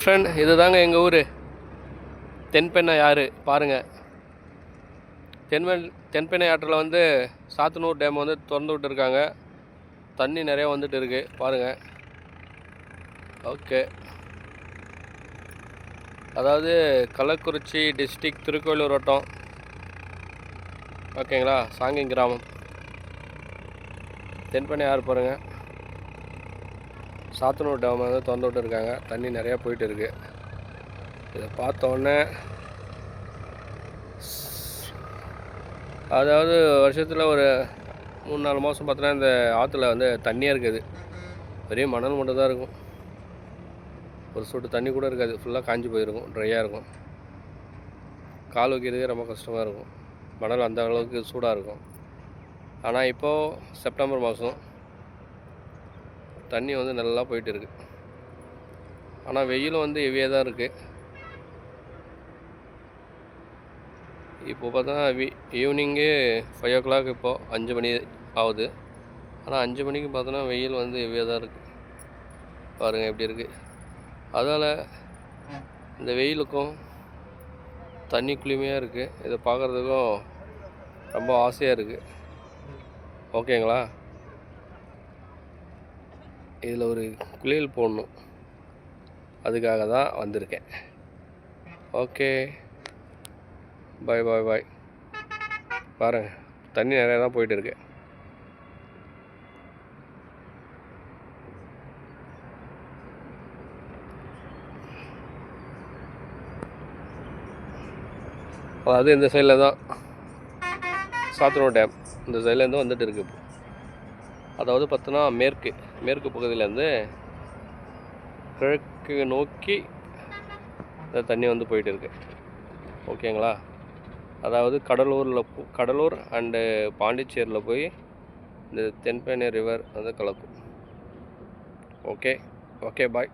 Friend, இதுதாங்க எங்கள் ஊர் தென்பெண்ணை ஆறு. பாருங்கள், தென்பெண்ணை ஆற்றில் வந்து சாத்தனூர் டேம் வந்து திறந்து விட்டுருக்காங்க. தண்ணி நிறையா வந்துட்டு இருக்குது பாருங்கள். ஓகே, அதாவது கள்ளக்குறிச்சி டிஸ்ட்ரிக்ட் திருக்கோயிலூர் வட்டம், ஓகேங்களா, சாங்கி கிராமம். தென்பெண்ணை ஆறு பாருங்கள், சாத்தனூர் டேம் வந்து திறந்து விட்டுருக்காங்க. தண்ணி நிறையா போயிட்டு இருக்குது. இதை பார்த்தோன்னே, அதாவது வருஷத்தில் ஒரு 3-4 மாதம் பார்த்தோன்னா இந்த ஆற்றுல வந்து தண்ணியாக இருக்குது. பெரிய மணல் மட்டும் தான் இருக்கும், ஒரு சொட்டு தண்ணி கூட இருக்காது. ஃபுல்லாக காஞ்சி போயிருக்கும், ட்ரையாக இருக்கும். கால் வைக்கிறதுக்கே ரொம்ப கஷ்டமாக இருக்கும். மணல் அந்த அளவுக்கு சூடாக இருக்கும். ஆனால் இப்போது செப்டம்பர் மாதம் தண்ணி வந்து நல்லா போயிட்டு இருக்குது. ஆனால் வெயிலும் வந்து ஹெவியாக தான் இருக்குது. இப்போ பார்த்தோன்னா ஈவினிங்கு 5 o'clock, இப்போது 5 மணி ஆகுது. ஆனால் 5 மணிக்கு பார்த்தோன்னா வெயில் வந்து ஹெவியாக தான் இருக்குது. பாருங்கள் எப்படி இருக்குது. அதால் இந்த வெயிலுக்கும் தண்ணி குளுமையாக இருக்குது. இதை பார்க்குறதுக்கும் ரொம்ப ஆசையாக இருக்குது. ஓகேங்களா, இதில் ஒரு குளியல் போடணும், அதுக்காக தான் வந்திருக்கேன். ஓகே, பாய் பாய் பாய். பாருங்கள், தண்ணி நிறையா தான் போயிட்டு இருக்கு. அதாவது இந்த சைடில் தான் சாத்தனூர் டேம், இந்த சைட்லேருந்து வந்துட்டு இருக்கு. அதாவது பார்த்தோன்னா மேற்கு பகுதியிலேருந்து கிழக்கு நோக்கி இந்த தண்ணி வந்து போயிட்டு இருக்கு. ஓகேங்களா, அதாவது கடலூர் அண்டு பாண்டிச்சேரியில் போய் இந்த தென்பெண்ணை ரிவர் வந்து கலக்கும். ஓகே, பாய்.